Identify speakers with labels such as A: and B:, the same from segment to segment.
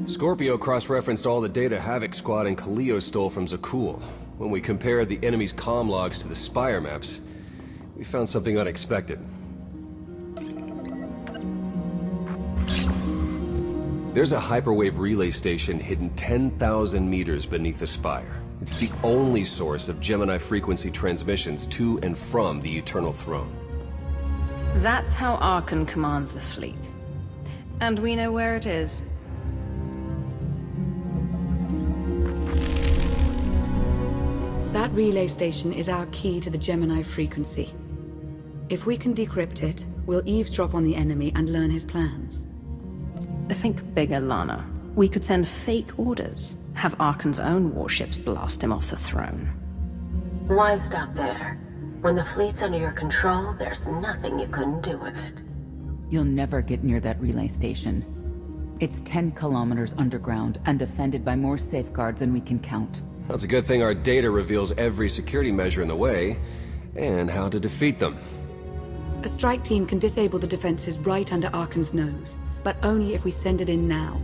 A: Scorpio cross-referenced all the data Havoc Squad and Kaleo stole from Zakul. When we compared the enemy's comm logs to the Spire maps, we found something unexpected. There's a hyperwave relay station hidden 10,000 meters beneath the Spire. It's the only source of Gemini frequency transmissions to and from the Eternal Throne.
B: That's how Archon commands the fleet. And we know where it is.
C: That relay station is our key to the Gemini frequency. If we can decrypt it, we'll eavesdrop on the enemy and learn his plans.
B: Think bigger, Lana. We could send fake orders, have Archon's own warships blast him off the throne.
D: Why stop there? When the fleet's under your control, there's nothing you couldn't do with it.
E: You'll never get near that relay station. It's 10 kilometers underground and defended by more safeguards than we can count.
A: That's a good thing our data reveals every security measure in the way, and how to defeat them.
C: A strike team can disable the defenses right under Archon's nose, but only if we send it in now.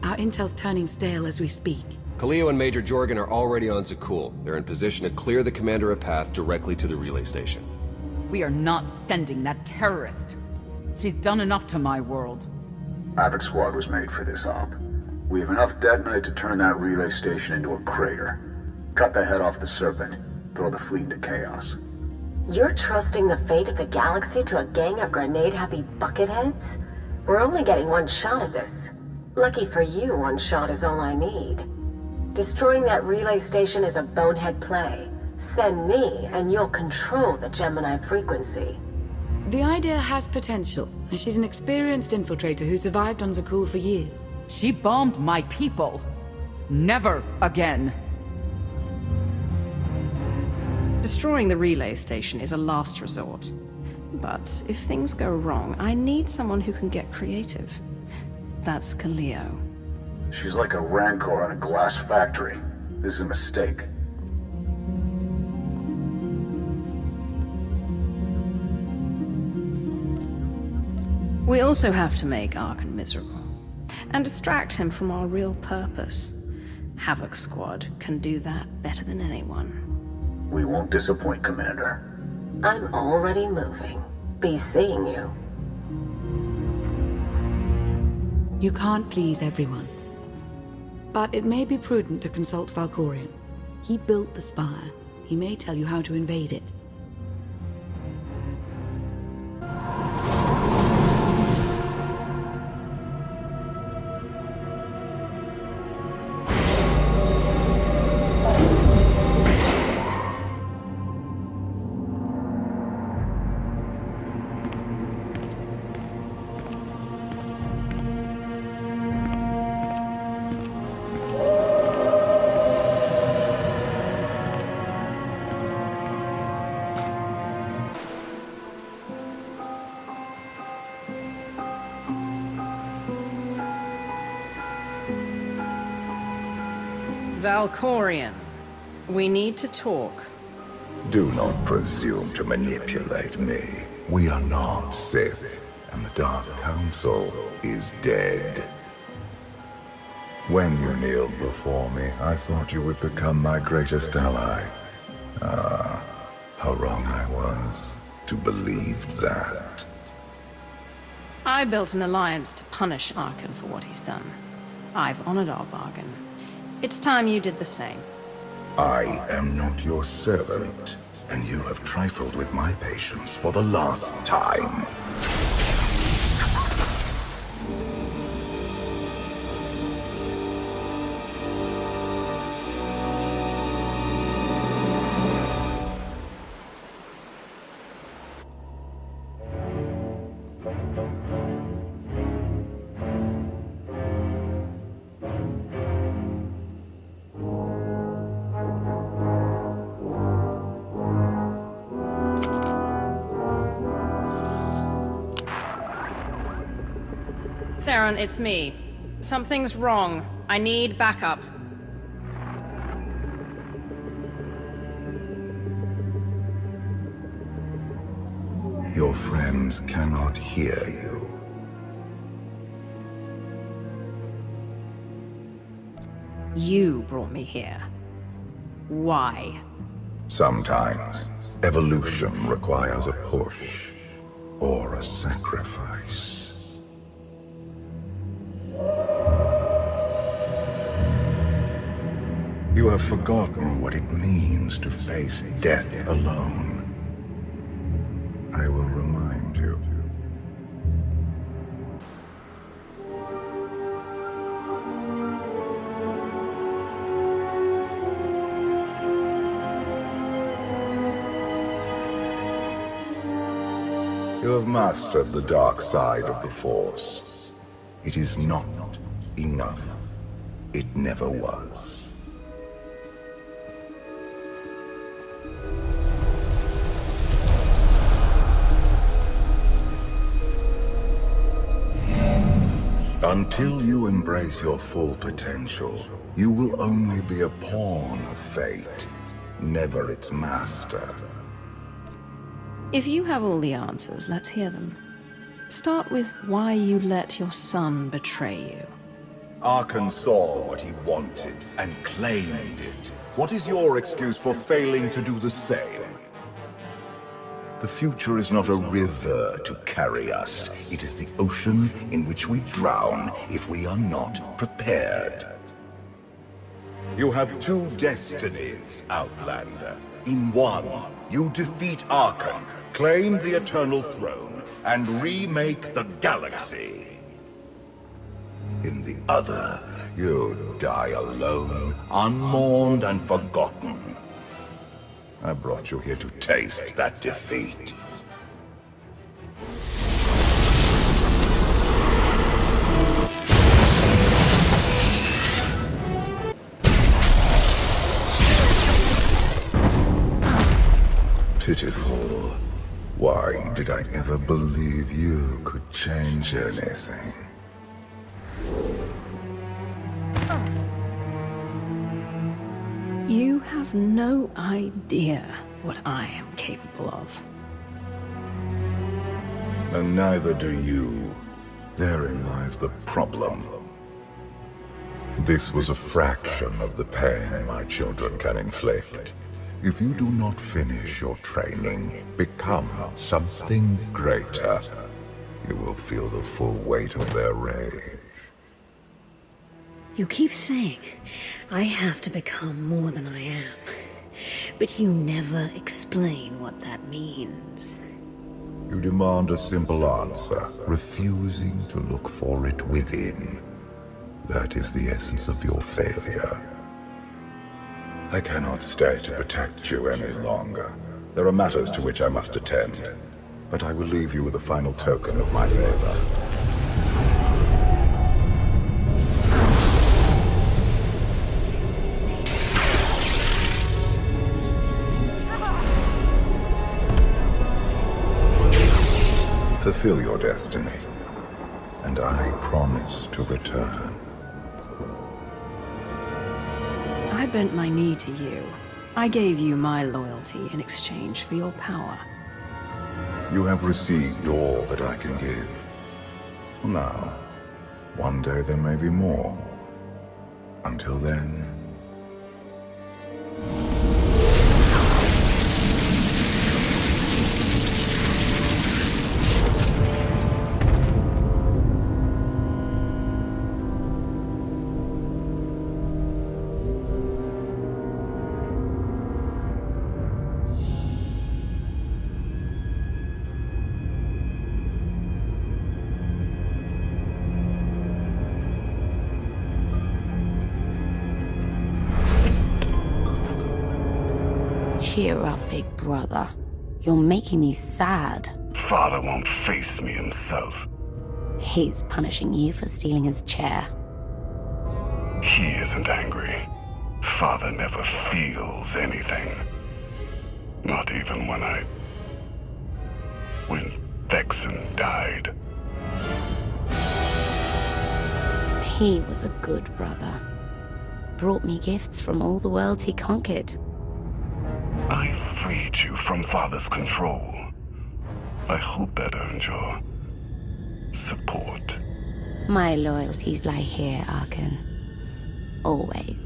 C: Our intel's turning stale as we speak.
A: Kaleo and Major Jorgen are already on Zakul. They're in position to clear the commander a path directly to the relay station.
E: We are not sending that terrorist. She's done enough to my world.
F: Havoc Squad was made for this op. We have enough detonite to turn that relay station into a crater. Cut the head off the Serpent. Throw the fleet into chaos.
D: You're trusting the fate of the galaxy to a gang of grenade-happy bucketheads? We're only getting one shot at this. Lucky for you, one shot is all I need. Destroying that relay station is a bonehead play. Send me, and you'll control the Gemini frequency.
C: The idea has potential, and she's an experienced infiltrator who survived on Zakul for years.
E: She bombed my people. Never again.
B: Destroying the relay station is a last resort. But if things go wrong, I need someone who can get creative. That's Kaleo.
F: She's like a rancor on a glass factory. This is a mistake.
B: We also have to make Archon miserable. And distract him from our real purpose. Havoc Squad can do that better than anyone.
F: We won't disappoint, Commander.
D: I'm already moving. Be seeing you.
C: You can't please everyone. But it may be prudent to consult Valkorion. He built the Spire. He may tell you how to invade it.
B: Valkorion, we need to talk.
G: Do not presume to manipulate me. We are not Sith, and the Dark Council is dead. When you kneeled before me, I thought you would become my greatest ally. Ah, how wrong I was to believe that.
B: I built an alliance to punish Archon for what he's done. I've honored our bargain. It's time you did the same.
G: I am not your servant, and you have trifled with my patience for the last time.
B: Theron, it's me. Something's wrong. I need backup.
G: Your friends cannot hear you.
B: You brought me here. Why?
G: Sometimes, evolution requires a push, or a sacrifice. You have forgotten what it means to face death alone. I will remind you. You have mastered the dark side of the Force. It is not enough. It never was. Until you embrace your full potential, you will only be a pawn of fate, never its master.
B: If you have all the answers, let's hear them. Start with why you let your son betray you.
G: Arkan saw what he wanted and claimed it. What is your excuse for failing to do the same? The future is not a river to carry us. It is the ocean in which we drown if we are not prepared. You have two destinies, Outlander. In one, you defeat Arkan, claim the Eternal Throne, and remake the galaxy. In the other, you die alone, unmourned and forgotten. I brought you here to taste that defeat. Pitiful. Why did I ever believe you could change anything?
B: You have no idea what I am capable of.
G: And neither do you. Therein lies the problem. This was a fraction of the pain my children can inflict. If you do not finish your training, become something greater, you will feel the full weight of their rage.
H: You keep saying I have to become more than I am, but you never explain what that means.
G: You demand a simple answer, refusing to look for it within. That is the essence of your failure. I cannot stay to protect you any longer. There are matters to which I must attend, but I will leave you with a final token of my favor. Fulfill your destiny, and I promise to return.
B: I bent my knee to you. I gave you my loyalty in exchange for your power.
G: You have received all that I can give. For now. One day there may be more. Until then...
I: Cheer up, big brother. You're making me sad.
J: Father won't face me himself.
I: He's punishing you for stealing his chair.
J: He isn't angry. Father never feels anything. Not even when Vexen died.
I: He was a good brother. Brought me gifts from all the worlds he conquered.
J: I freed you from Father's control. I hope that earned your support.
I: My loyalties lie here, Arkan. Always.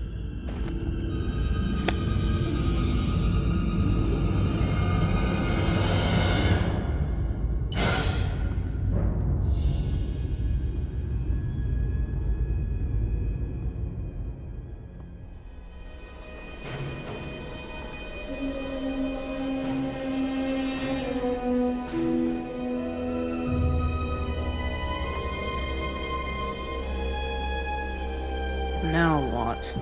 B: Now what?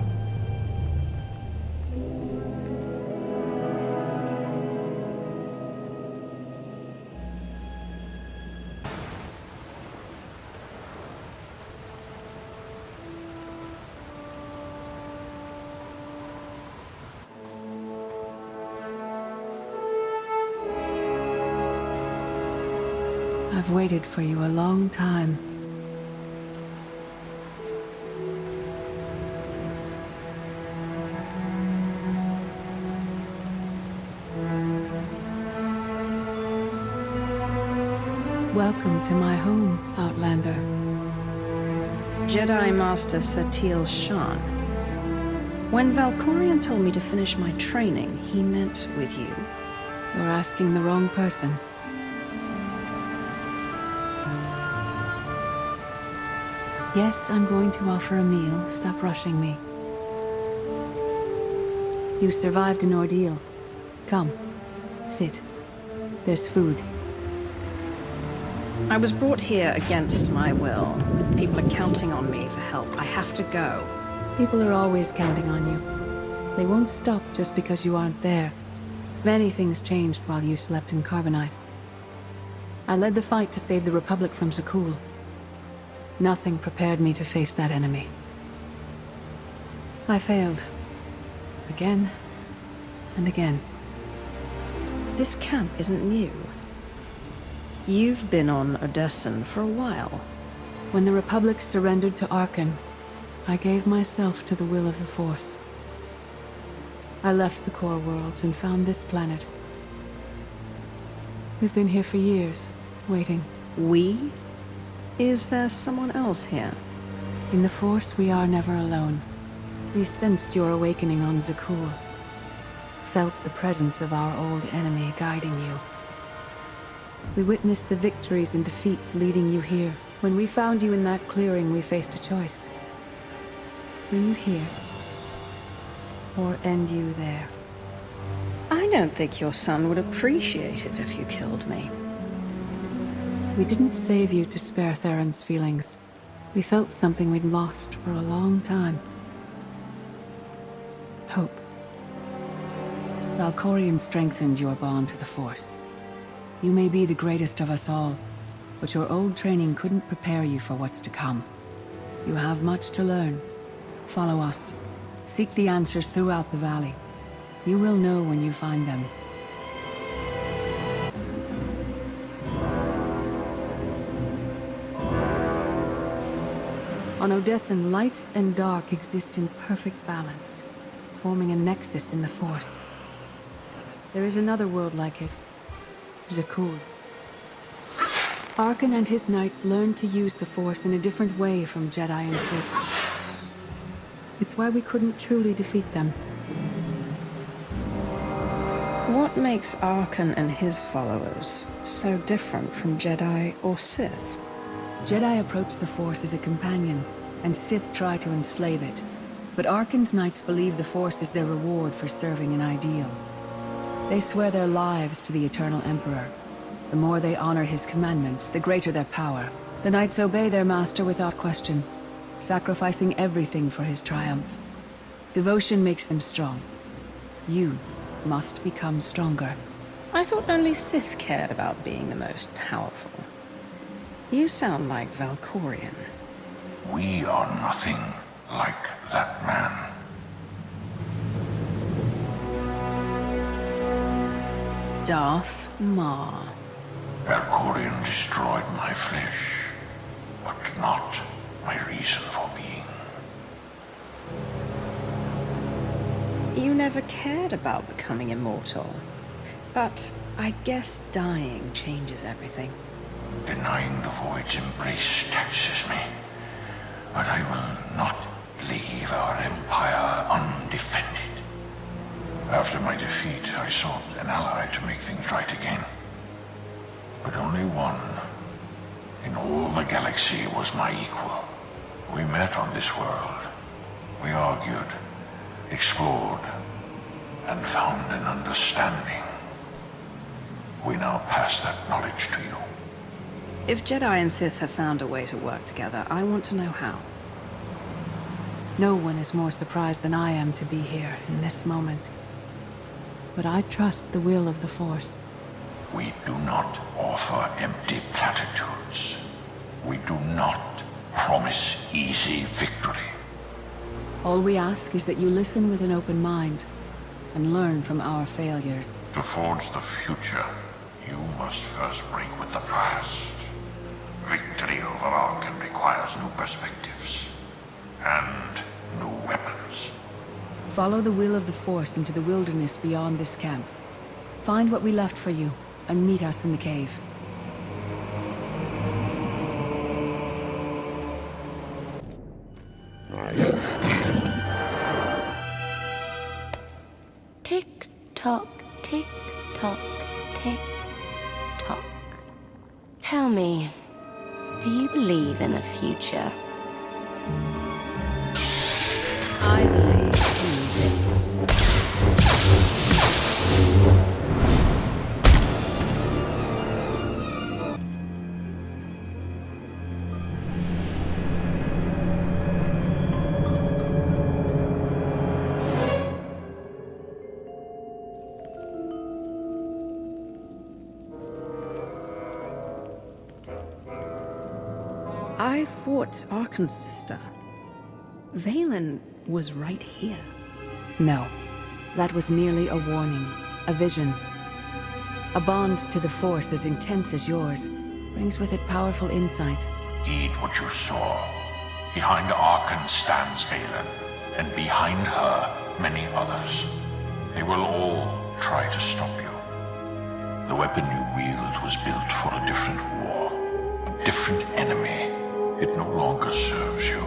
C: I've waited for you a long time. Welcome to my home, Outlander.
B: Jedi Master Satele Shan. When Valkorion told me to finish my training, he meant with you.
C: You're asking the wrong person. Yes, I'm going to offer a meal. Stop rushing me. You survived an ordeal. Come, sit. There's food.
B: I was brought here against my will. People are counting on me for help. I have to go.
C: People are always counting on you. They won't stop just because you aren't there. Many things changed while you slept in Carbonite. I led the fight to save the Republic from Zakul. Nothing prepared me to face that enemy. I failed. Again and again.
B: This camp isn't new. You've been on Odessen for a while.
C: When the Republic surrendered to Arkan, I gave myself to the will of the Force. I left the core worlds and found this planet. We've been here for years, waiting.
B: We? Is there someone else here?
C: In the Force, we are never alone. We sensed your awakening on Zakul. Felt the presence of our old enemy guiding you. We witnessed the victories and defeats leading you here. When we found you in that clearing, we faced a choice. Bring you here, or end you there.
B: I don't think your son would appreciate it if you killed me.
C: We didn't save you to spare Theron's feelings. We felt something we'd lost for a long time. Hope. Valkorion strengthened your bond to the Force. You may be the greatest of us all, but your old training couldn't prepare you for what's to come. You have much to learn. Follow us. Seek the answers throughout the valley. You will know when you find them. On Odessen, light and dark exist in perfect balance, forming a nexus in the Force. There is another world like it. Zakul. Arkan and his knights learned to use the Force in a different way from Jedi and Sith. It's why we couldn't truly defeat them.
B: What makes Arkan and his followers so different from Jedi or Sith?
C: Jedi approach the Force as a companion, and Sith try to enslave it. But Arkan's knights believe the Force is their reward for serving an ideal. They swear their lives to the Eternal Emperor. The more they honor his commandments, the greater their power. The knights obey their master without question, sacrificing everything for his triumph. Devotion makes them strong. You must become stronger.
B: I thought only Sith cared about being the most powerful. You sound like Valkorion.
J: We are nothing like that man.
B: Darth Maul.
J: Valkorion destroyed my flesh, but not my reason for being.
B: You never cared about becoming immortal. But I guess dying changes everything.
J: Denying the Void's embrace taxes me, but I will not leave our empire undefended. After my defeat, I sought an ally to make things right again. But only one in all the galaxy was my equal. We met on this world. We argued, explored, and found an understanding. We now pass that knowledge to you.
B: If Jedi and Sith have found a way to work together, I want to know how.
C: No one is more surprised than I am to be here in this moment. But I trust the will of the Force.
J: We do not offer empty platitudes. We do not promise easy victory.
C: All we ask is that you listen with an open mind and learn from our failures.
J: To forge the future, you must first break with the past. Victory over Arkan requires new perspectives and new weapons.
C: Follow the will of the Force into the wilderness beyond this camp. Find what we left for you and meet us in the cave.
I: Tick tock, tick tock, tick tock. Tell me, do you believe in the future?
B: I believe in this. I fought Arkan's sister. Valen was right here.
C: No, that was merely a warning, a vision. A bond to the Force as intense as yours brings with it powerful insight.
J: Heed what you saw. Behind Arkan stands Valen, and behind her, many others. They will all try to stop you. The weapon you wield was built for a different war, a different enemy. It no longer serves you.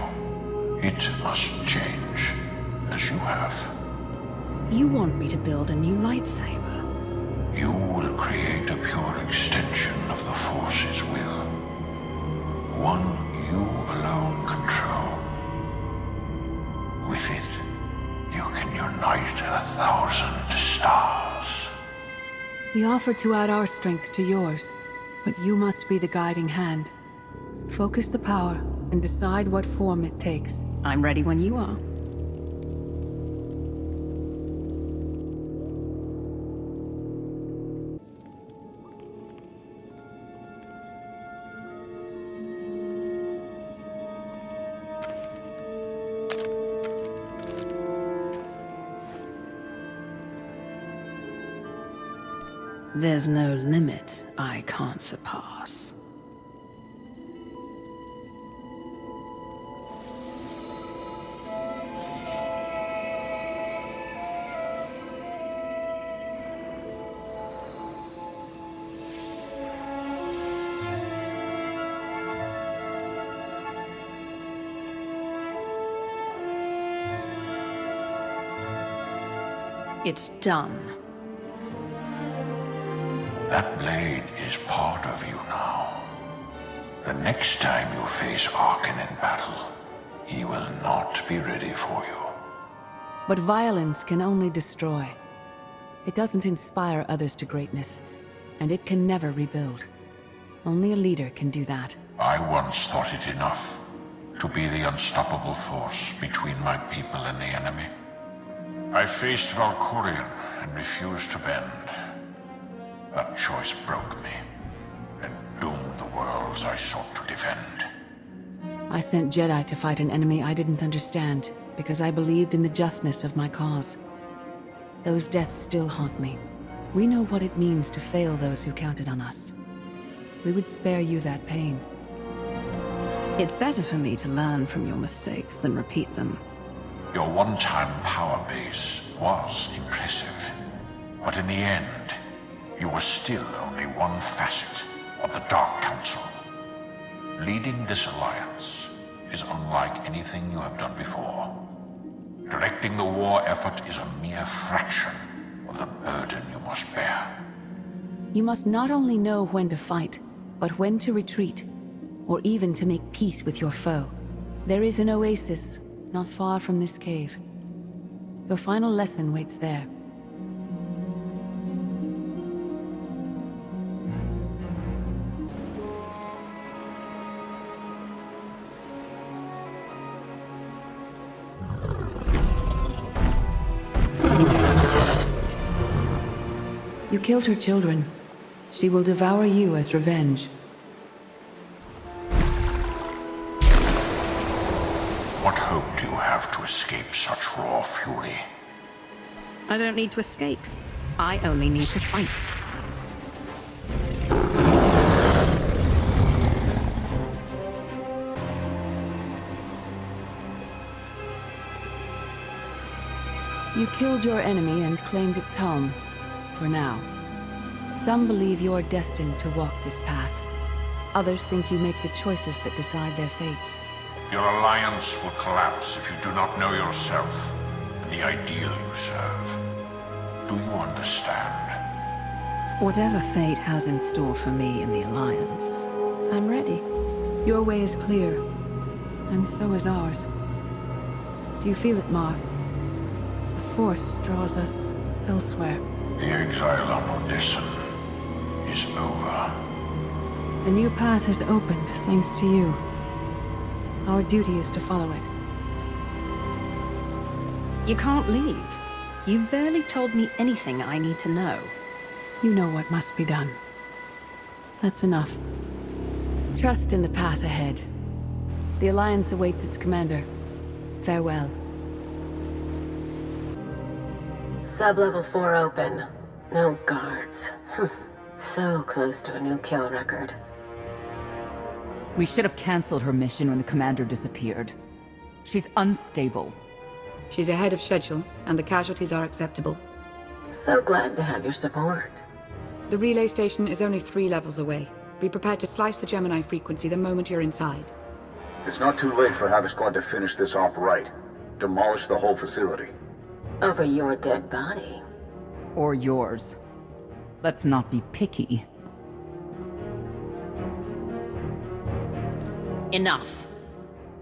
J: It must change, as you have.
B: You want me to build a new lightsaber?
J: You will create a pure extension of the Force's will. One you alone control. With it, you can unite 1,000 stars.
C: We offer to add our strength to yours, but you must be the guiding hand. Focus the power and decide what form it takes.
B: I'm ready when you are. There's no limit I can't surpass. It's done.
J: That blade is part of you now. The next time you face Arkan in battle, he will not be ready for you.
C: But violence can only destroy. It doesn't inspire others to greatness, and it can never rebuild. Only a leader can do that.
J: I once thought it enough to be the unstoppable force between my people and the enemy. I faced Valkyrian and refused to bend. That choice broke me and doomed the worlds I sought to defend.
C: I sent Jedi to fight an enemy I didn't understand, because I believed in the justness of my cause. Those deaths still haunt me. We know what it means to fail those who counted on us. We would spare you that pain.
B: It's better for me to learn from your mistakes than repeat them.
J: Your one-time power base was impressive, but in the end, you are still only one facet of the Dark Council. Leading this alliance is unlike anything you have done before. Directing the war effort is a mere fraction of the burden you must bear.
C: You must not only know when to fight, but when to retreat, or even to make peace with your foe. There is an oasis not far from this cave. Your final lesson waits there. You killed her children. She will devour you as revenge.
J: What hope do you have to escape such raw fury?
B: I don't need to escape. I only need to fight.
C: You killed your enemy and claimed its home. For now. Some believe you're destined to walk this path. Others think you make the choices that decide their fates.
J: Your alliance will collapse if you do not know yourself and the ideal you serve. Do you understand?
B: Whatever fate has in store for me in the Alliance, I'm ready.
C: Your way is clear, and so is ours. Do you feel it, Mar? The Force draws us elsewhere.
J: The exile on Odyssean is over.
C: A new path has opened, thanks to you. Our duty is to follow it.
B: You can't leave. You've barely told me anything I need to know.
C: You know what must be done. That's enough. Trust in the path ahead. The Alliance awaits its commander. Farewell.
D: Sub-level 4 open. No guards. So close to a new kill record.
E: We should have canceled her mission when the commander disappeared. She's unstable.
K: She's ahead of schedule, and the casualties are acceptable.
D: So glad to have your support.
K: The relay station is only 3 levels away. Be prepared to slice the Gemini frequency the moment you're inside.
F: It's not too late for Havoc Squad to finish this op right. Demolish the whole facility.
D: Over your dead body.
E: Or yours. Let's not be picky.
B: Enough.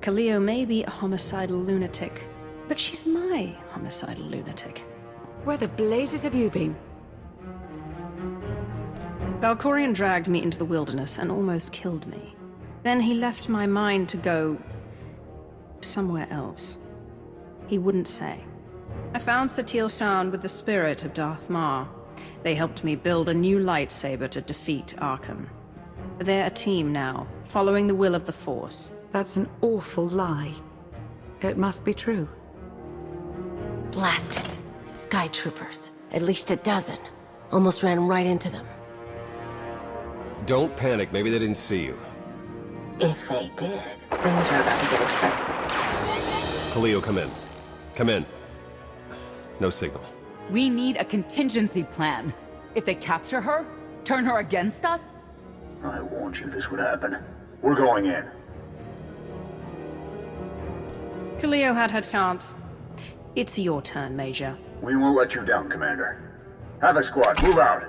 B: Kaleo may be a homicidal lunatic, but she's my homicidal lunatic.
K: Where the blazes have you been?
B: Valkorion dragged me into the wilderness and almost killed me. Then he left my mind to go somewhere else. He wouldn't say. I found Satil Sound with the spirit of Darth Mar. They helped me build a new lightsaber to defeat Arkham. They're a team now, following the will of the Force.
K: That's an awful lie. It must be true.
D: Blast it. Sky troopers. At least a dozen. Almost ran right into them.
A: Don't panic, maybe they didn't see you.
D: If they did, things are about to get exciting.
A: Kaleo, come in. Come in. No signal.
E: We need a contingency plan. If they capture her, turn her against us?
F: I warned you this would happen. We're going in.
B: Kaleo had her chance. It's your turn, Major.
F: We won't let you down, Commander. Havoc Squad, move out.